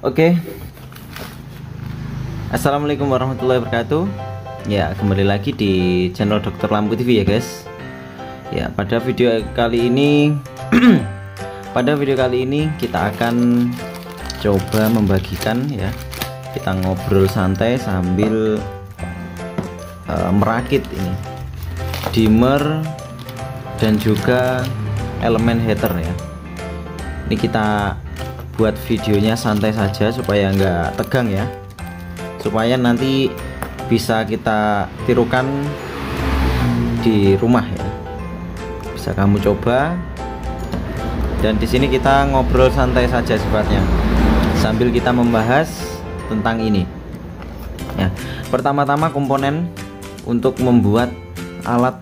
Oke. Assalamualaikum warahmatullahi wabarakatuh. Ya, kembali lagi di channel Dr. Lampu TV ya guys. Ya, pada video kali ini kita akan coba membagikan ya. Kita ngobrol santai sambil merakit ini dimmer dan juga elemen heater ya. Ini kita buat videonya santai saja supaya nggak tegang ya, supaya nanti bisa kita tirukan di rumah ya, bisa kamu coba. Dan di sini kita ngobrol santai saja sifatnya sambil kita membahas tentang ini ya. Pertama-tama komponen untuk membuat alat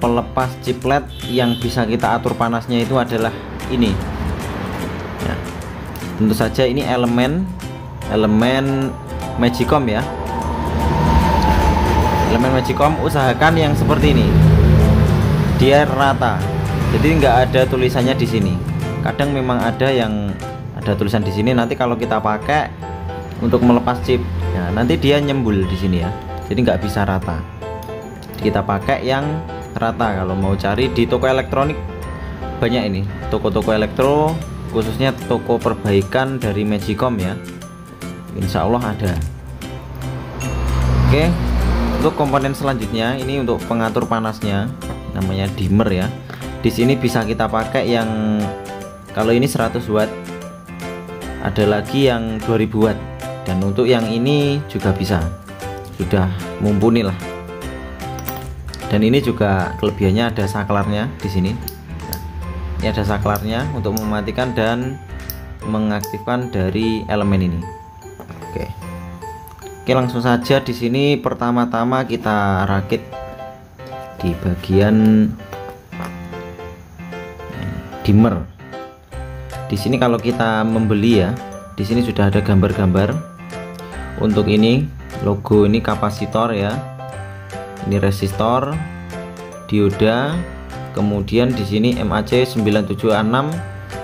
pelepas chip LED yang bisa kita atur panasnya itu adalah ini ya. Tentu saja ini elemen Magicom ya. Elemen Magicom usahakan yang seperti ini, dia rata, jadi nggak ada tulisannya di sini. Kadang memang ada yang ada tulisan di sini, nanti kalau kita pakai untuk melepas chip ya, nanti dia nyembul di sini ya, jadi nggak bisa rata. Kita pakai yang rata. Kalau mau cari di toko elektronik banyak ini, toko-toko elektro, khususnya toko perbaikan dari Magicom ya, insya Allah ada. Oke, untuk komponen selanjutnya ini untuk pengatur panasnya, namanya dimmer ya. Di sini bisa kita pakai yang kalau ini 100 watt, ada lagi yang 2000 watt, dan untuk yang ini juga bisa, sudah mumpuni lah. Dan ini juga kelebihannya ada saklarnya di sini. Ini ada saklarnya untuk mematikan dan mengaktifkan dari elemen ini. Oke, langsung saja. Di sini pertama-tama kita rakit di bagian dimmer. Di sini kalau kita membeli ya, di sini sudah ada gambar-gambar. Untuk ini logo, ini kapasitor ya, ini resistor, dioda. Kemudian di sini MAC 976,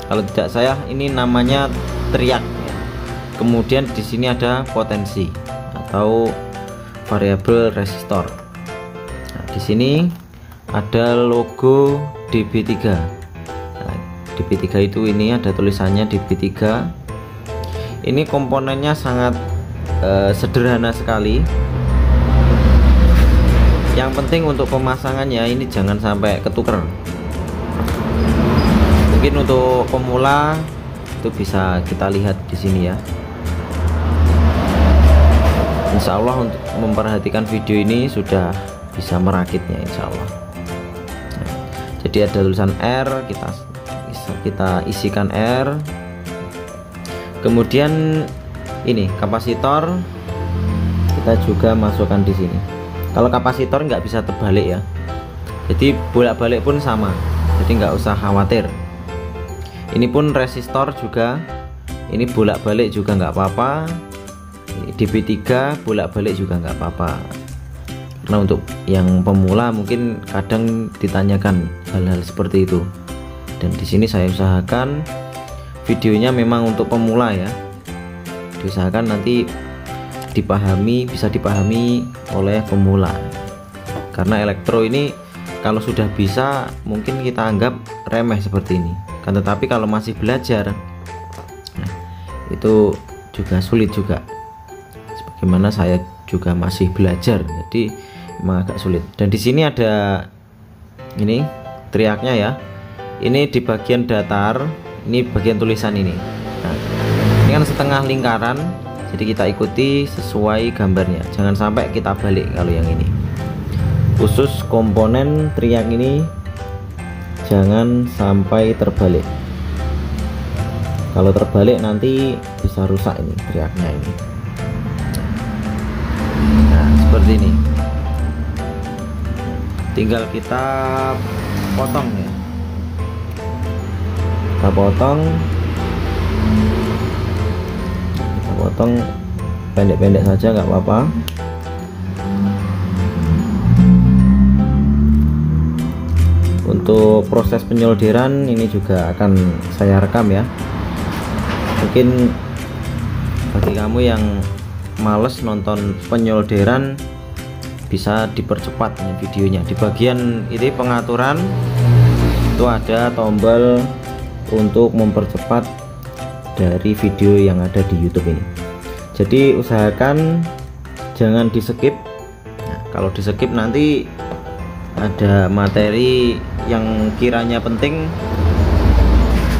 kalau tidak salah ini namanya teriak ya. Kemudian di sini ada potensi atau variabel resistor. Nah, di sini ada logo DB3. Nah, DB3 itu ini ada tulisannya DB3. Ini komponennya sangat sederhana sekali. Yang penting untuk pemasangannya ini jangan sampai ketuker. Mungkin untuk pemula itu bisa kita lihat di sini ya. Insya Allah untuk memperhatikan video ini sudah bisa merakitnya insya Allah. Nah, jadi ada tulisan R, kita isikan R. Kemudian ini kapasitor kita juga masukkan di sini. Kalau kapasitor nggak bisa terbalik ya, jadi bolak-balik pun sama, jadi nggak usah khawatir. Ini pun resistor juga, ini bolak-balik juga nggak apa-apa. DB3 bolak-balik juga nggak apa-apa. Karena untuk yang pemula mungkin kadang ditanyakan hal-hal seperti itu. Dan di sini saya usahakan videonya memang untuk pemula ya. Diusahakan nanti bisa dipahami oleh pemula, karena elektro ini kalau sudah bisa mungkin kita anggap remeh seperti ini kan, tetapi kalau masih belajar nah, itu juga sulit juga, sebagaimana saya juga masih belajar, jadi memang agak sulit. Dan di sini ada ini teriaknya ya, ini di bagian datar, ini bagian tulisan ini. Nah, ini kan setengah lingkaran, jadi kita ikuti sesuai gambarnya, jangan sampai kita balik. Kalau yang ini khusus komponen teriak ini jangan sampai terbalik. Kalau terbalik nanti bisa rusak ini teriaknya ini. Nah seperti ini, tinggal kita potong ya, kita potong pendek-pendek saja nggak apa-apa. Untuk proses penyolderan ini juga akan saya rekam ya, mungkin bagi kamu yang males nonton penyolderan, bisa dipercepat ini videonya. Di bagian ini pengaturan itu ada tombol untuk mempercepat dari video yang ada di YouTube ini. Jadi usahakan jangan di skip. Nah, kalau di skip nanti ada materi yang kiranya penting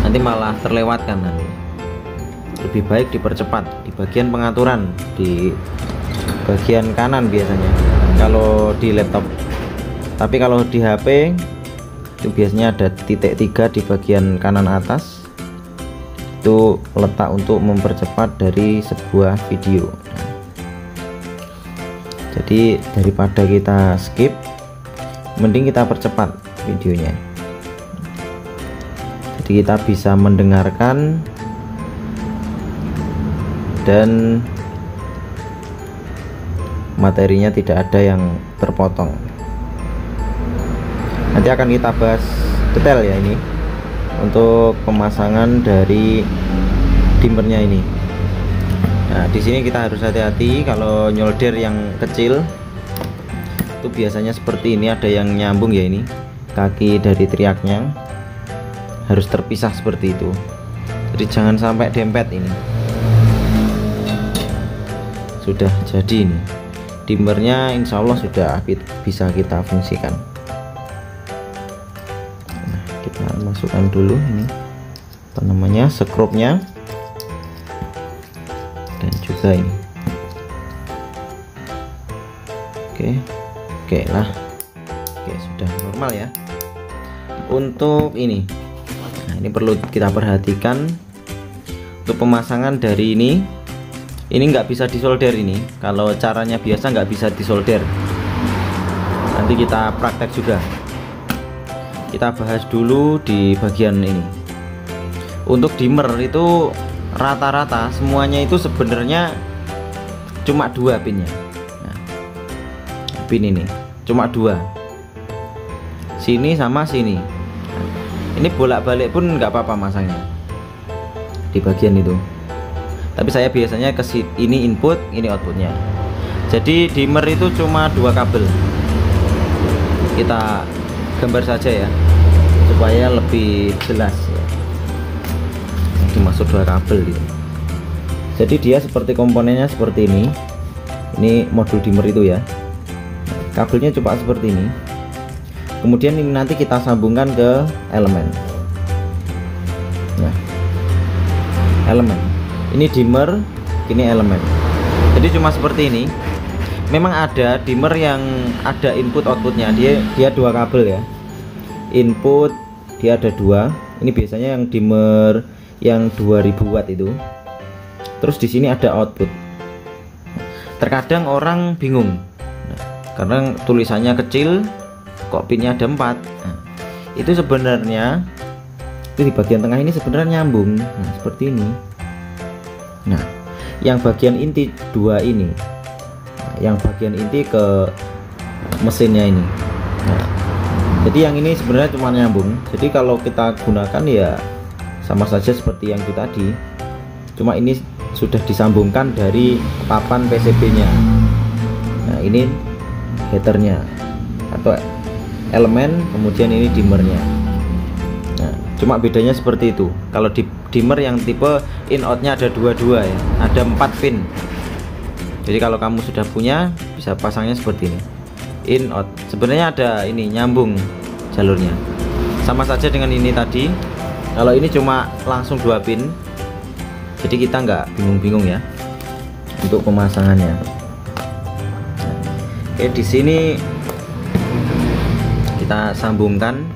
nanti malah terlewatkan. Nanti lebih baik dipercepat di bagian pengaturan, di bagian kanan biasanya kalau di laptop. Tapi kalau di HP itu biasanya ada titik 3 di bagian kanan atas, itu letak untuk mempercepat dari sebuah video. Jadi daripada kita skip, mending kita percepat videonya. Jadi kita bisa mendengarkan dan materinya tidak ada yang terpotong. Nanti akan kita bahas detail ya ini untuk pemasangan dari dimmernya ini. Nah, di sini kita harus hati-hati kalau nyolder yang kecil. Itu biasanya seperti ini, ada yang nyambung ya, ini kaki dari triaknya harus terpisah seperti itu. Jadi jangan sampai dempet ini. Sudah jadi ini. Dimmernya insya Allah sudah bisa kita fungsikan. Kita masukkan dulu ini apa namanya, skrupnya dan juga ini. Oke lah, sudah normal ya. Untuk ini, nah ini perlu kita perhatikan untuk pemasangan dari ini nggak bisa disolder ini. Kalau caranya biasa nggak bisa disolder. Nanti kita praktek juga. Kita bahas dulu di bagian ini. Untuk dimmer itu rata-rata semuanya itu sebenarnya cuma 2 pinnya. Nah, pin ini cuma 2, sini sama sini. Ini bolak-balik pun nggak apa-apa masangnya di bagian itu. Tapi saya biasanya ke ini input, ini outputnya. Jadi dimmer itu cuma 2 kabel. Kita gambar saja ya supaya lebih jelas ya. Dimasuk 2 kabel gitu. Jadi dia seperti komponennya seperti ini. Ini modul dimmer itu ya. Kabelnya cuma seperti ini. Kemudian ini nanti kita sambungkan ke elemen. Nah, elemen. Ini dimmer, ini elemen. Jadi cuma seperti ini. Memang ada dimmer yang ada input outputnya. Dia 2 kabel ya. Input dia ada 2. Ini biasanya yang dimmer yang 2000 watt itu. Terus di sini ada output. Terkadang orang bingung. Nah, karena tulisannya kecil, kok pinnya ada 4. Nah, itu sebenarnya itu di bagian tengah ini sebenarnya nyambung. Nah, seperti ini. Nah, yang bagian inti 2 ini, nah, yang bagian inti ke mesinnya ini. Nah, jadi yang ini sebenarnya cuma nyambung. Jadi kalau kita gunakan ya sama saja seperti yang itu tadi. Cuma ini sudah disambungkan dari papan PCB-nya. Nah, ini headernya atau elemen, kemudian ini dimmernya. Nah, cuma bedanya seperti itu. Kalau di dimmer yang tipe in out-nya ada 22 ya, ada 4 pin. Jadi kalau kamu sudah punya bisa pasangnya seperti ini, in out. Sebenarnya ada ini nyambung jalurnya, sama saja dengan ini tadi. Kalau ini cuma langsung 2 pin, jadi kita nggak bingung-bingung ya untuk pemasangannya. Oke, di sini kita sambungkan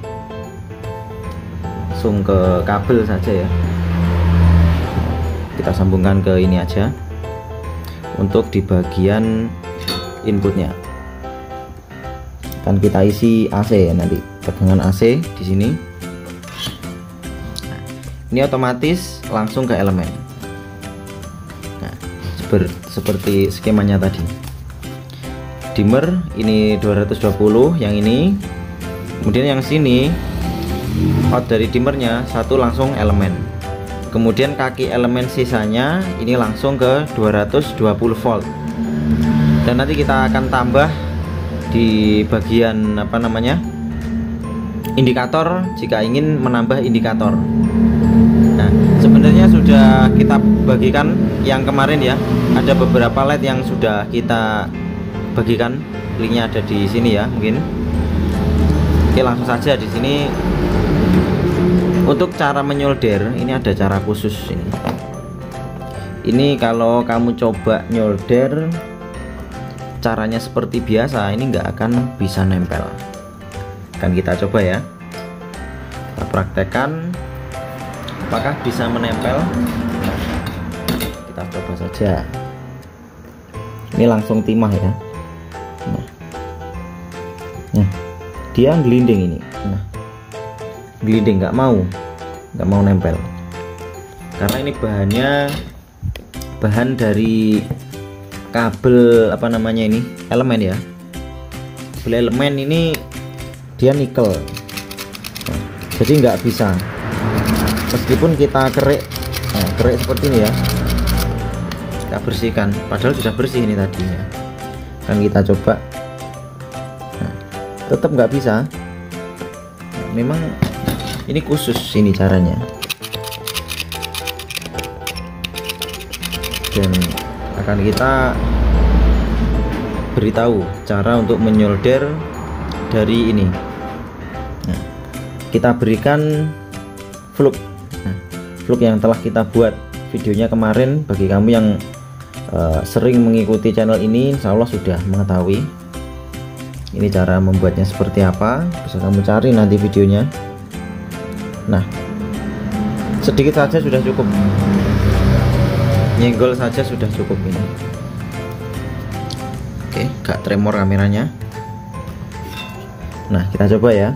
langsung ke kabel saja ya. Kita sambungkan ke ini aja untuk di bagian inputnya. Kan kita isi AC ya, nanti tegangan AC di sini. Nah, ini otomatis langsung ke elemen. Nah, seperti skemanya tadi. Dimmer ini 220, yang ini. Kemudian yang sini out dari dimmernya 1 langsung elemen. Kemudian kaki elemen sisanya ini langsung ke 220 volt. Dan nanti kita akan tambah di bagian apa namanya, indikator jika ingin menambah indikator. Nah, sebenarnya sudah kita bagikan yang kemarin ya. Ada beberapa LED yang sudah kita bagikan, linknya ada di sini ya mungkin. Oke, langsung saja di sini. Untuk cara menyolder ini ada cara khusus ini. Ini kalau kamu coba nyolder caranya seperti biasa, ini nggak akan bisa nempel. Akan kita coba ya, kita praktekkan apakah bisa menempel. Kita coba saja. Ini langsung timah ya. Nah, dia gelinding ini. Nah, gelinding, nggak mau nempel karena ini bahan dari kabel apa namanya ini, elemen ya. Kabel elemen ini dia nikel. Nah, jadi nggak bisa meskipun kita kerik seperti ini ya, kita bersihkan, padahal sudah bersih ini tadi ya. Kan kita coba, nah, tetap nggak bisa. Nah, memang ini khusus ini caranya. Dan akan kita beritahu cara untuk menyolder dari ini. Nah, kita berikan fluk. Nah, fluk yang telah kita buat videonya kemarin. Bagi kamu yang sering mengikuti channel ini, insya Allah sudah mengetahui ini cara membuatnya seperti apa. Bisa kamu cari nanti videonya. Nah, sedikit saja sudah cukup, nyenggol saja sudah cukup ini. Oke, gak tremor kameranya. Nah, kita coba ya.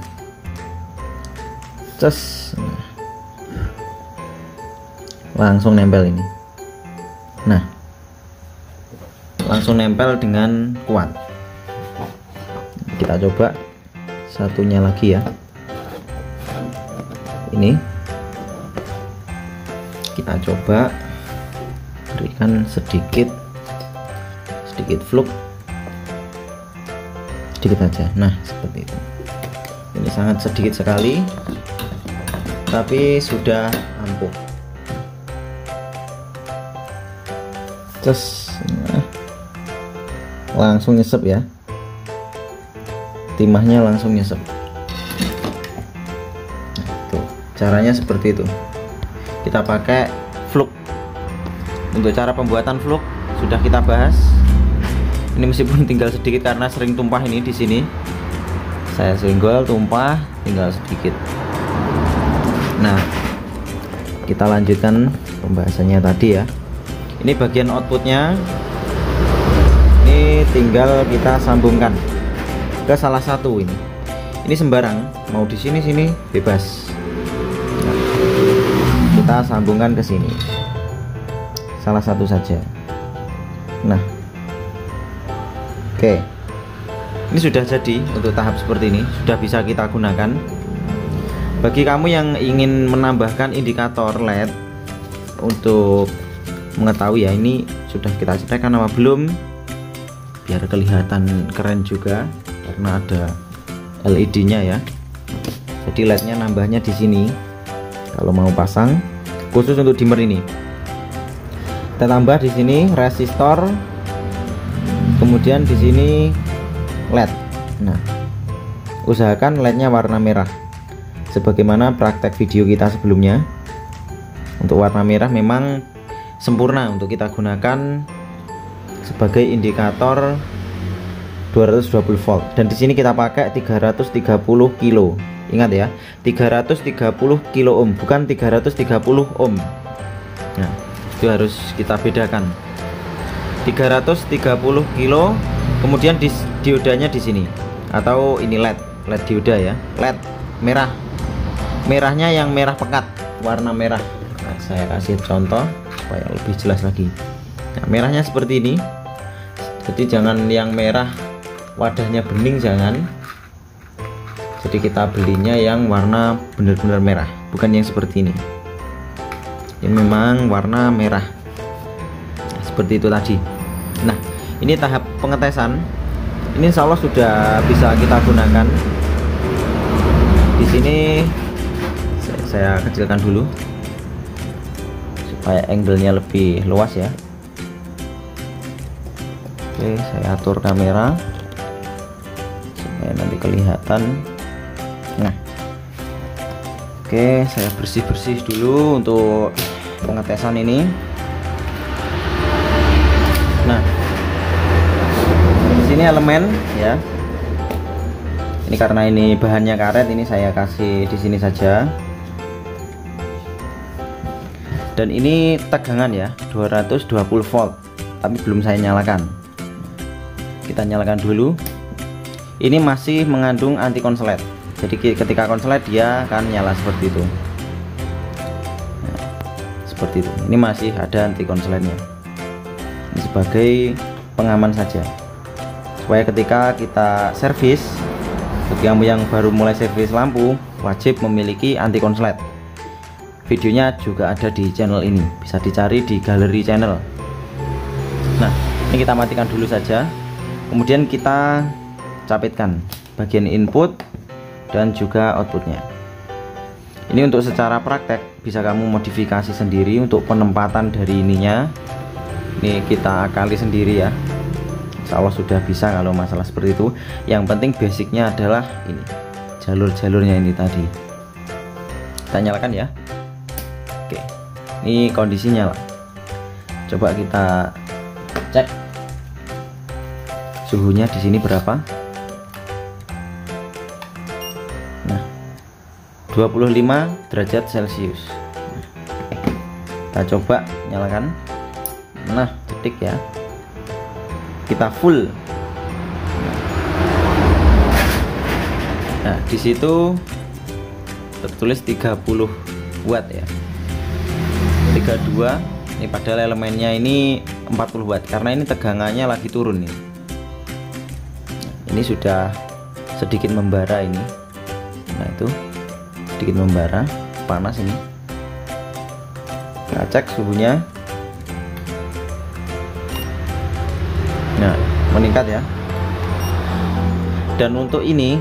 Ces, langsung nempel ini. Nah, langsung nempel dengan kuat. Kita coba satunya lagi ya. Ini kita coba berikan sedikit fluk, sedikit aja. Nah, seperti itu. Ini sangat sedikit sekali tapi sudah ampuh. Terus langsung nyesep ya, timahnya langsung nyesep. Caranya seperti itu. Kita pakai fluk. Untuk cara pembuatan fluk sudah kita bahas. Ini meskipun tinggal sedikit karena sering tumpah ini di sini. Saya senggol, tumpah, tinggal sedikit. Nah, kita lanjutkan pembahasannya tadi ya. Ini bagian outputnya. Ini tinggal kita sambungkan ke salah satu ini. Ini sembarang, mau di sini bebas. Kita sambungkan ke sini, salah satu saja. Nah, oke, ini sudah jadi. Untuk tahap seperti ini sudah bisa kita gunakan. Bagi kamu yang ingin menambahkan indikator LED untuk mengetahui ya ini sudah kita cetakkan apa belum, biar kelihatan keren juga karena ada LED-nya ya. Jadi LED-nya nambahnya di sini. Kalau mau pasang khusus untuk dimmer ini, kita tambah di sini resistor, kemudian di sini LED. Nah, usahakan LED-nya warna merah, sebagaimana praktek video kita sebelumnya. Untuk warna merah memang sempurna untuk kita gunakan sebagai indikator 220 volt. Dan di sini kita pakai 330 kilo. Ingat ya, 330 kilo ohm, bukan 330 ohm. Nah, itu harus kita bedakan. 330 kilo. Kemudian diodanya di sini, atau ini LED dioda ya, LED merah. Merahnya yang merah pekat, warna merah. Nah, saya kasih contoh supaya lebih jelas lagi. Nah, merahnya seperti ini. Jadi jangan yang merah wadahnya bening, jangan. Jadi kita belinya yang warna benar-benar merah, bukan yang seperti ini. Ini memang warna merah seperti itu tadi. Nah, ini tahap pengetesan. Ini insya Allah sudah bisa kita gunakan. Di sini saya kecilkan dulu supaya angle-nya lebih luas ya. Oke, saya atur kamera supaya nanti kelihatan. Nah, oke, saya bersih-bersih dulu untuk pengetesan ini. Nah, di sini elemen ya. Ini karena ini bahannya karet, ini saya kasih di sini saja. Dan ini tegangan ya, 220 volt. Tapi belum saya nyalakan. Kita nyalakan dulu. Ini masih mengandung anti konslet. Jadi ketika konslet dia akan nyala seperti itu. Nah, seperti itu. Ini masih ada anti konsletnya. Ini sebagai pengaman saja, supaya ketika kita servis, bagi yang baru mulai servis lampu wajib memiliki anti konslet. Videonya juga ada di channel ini, bisa dicari di galeri channel. Nah, ini kita matikan dulu saja, kemudian kita capitkan bagian input dan juga outputnya. Ini untuk secara praktek bisa kamu modifikasi sendiri untuk penempatan dari ininya. Ini kita akali sendiri ya. Insya Allah sudah bisa kalau masalah seperti itu. Yang penting basicnya adalah ini, jalur-jalurnya ini tadi. Kita nyalakan ya. Oke, ini kondisinya lah. Coba kita cek suhunya di sini berapa. Nah, 25 derajat Celcius. Kita coba nyalakan. Nah, detik ya, kita full. Nah, di situ tertulis 30 watt ya, 32. Ini padahal elemennya ini 40 watt karena ini tegangannya lagi turun nih. Ini sudah sedikit membara ini. Nah, itu sedikit membara, panas ini. Kita cek suhunya. Nah, meningkat ya. Dan untuk ini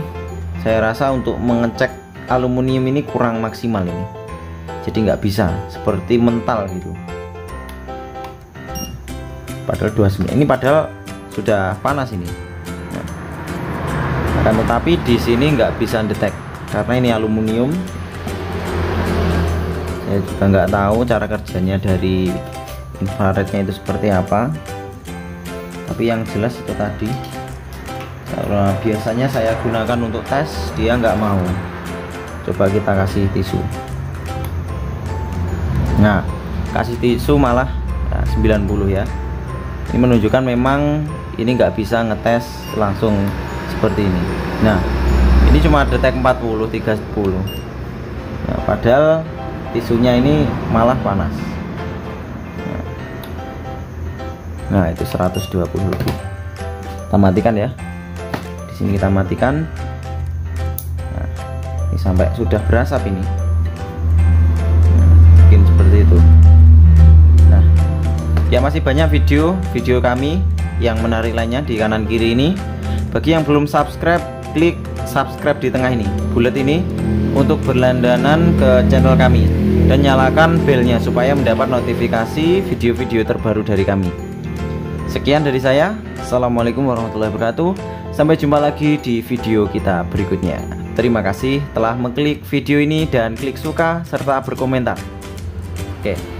saya rasa untuk mengecek aluminium ini kurang maksimal ini, jadi nggak bisa seperti mental gitu. Padahal 29 ini padahal sudah panas ini. Nah, akan tetapi di sini nggak bisa detect karena ini aluminium. Saya juga nggak tahu cara kerjanya dari infrarednya itu seperti apa. Tapi yang jelas itu tadi, karena biasanya saya gunakan untuk tes, dia nggak mau. Coba kita kasih tisu. Nah, kasih tisu malah ya, 90 ya. Ini menunjukkan memang ini nggak bisa ngetes langsung seperti ini. Nah, ini cuma detek 40, 30. Nah, padahal tisunya ini malah panas. Nah, itu 120 lebih. Kita matikan ya. Di sini kita matikan. Nah, ini sampai sudah berasap ini. Nah, mungkin seperti itu. Nah, ya masih banyak video kami yang menarik lainnya di kanan kiri ini. Bagi yang belum subscribe, klik subscribe di tengah ini, bulat ini, untuk berlangganan ke channel kami dan nyalakan belnya supaya mendapat notifikasi video-video terbaru dari kami. Sekian dari saya. Assalamualaikum warahmatullahi wabarakatuh. Sampai jumpa lagi di video kita berikutnya. Terima kasih telah mengklik video ini dan klik suka serta berkomentar. Oke.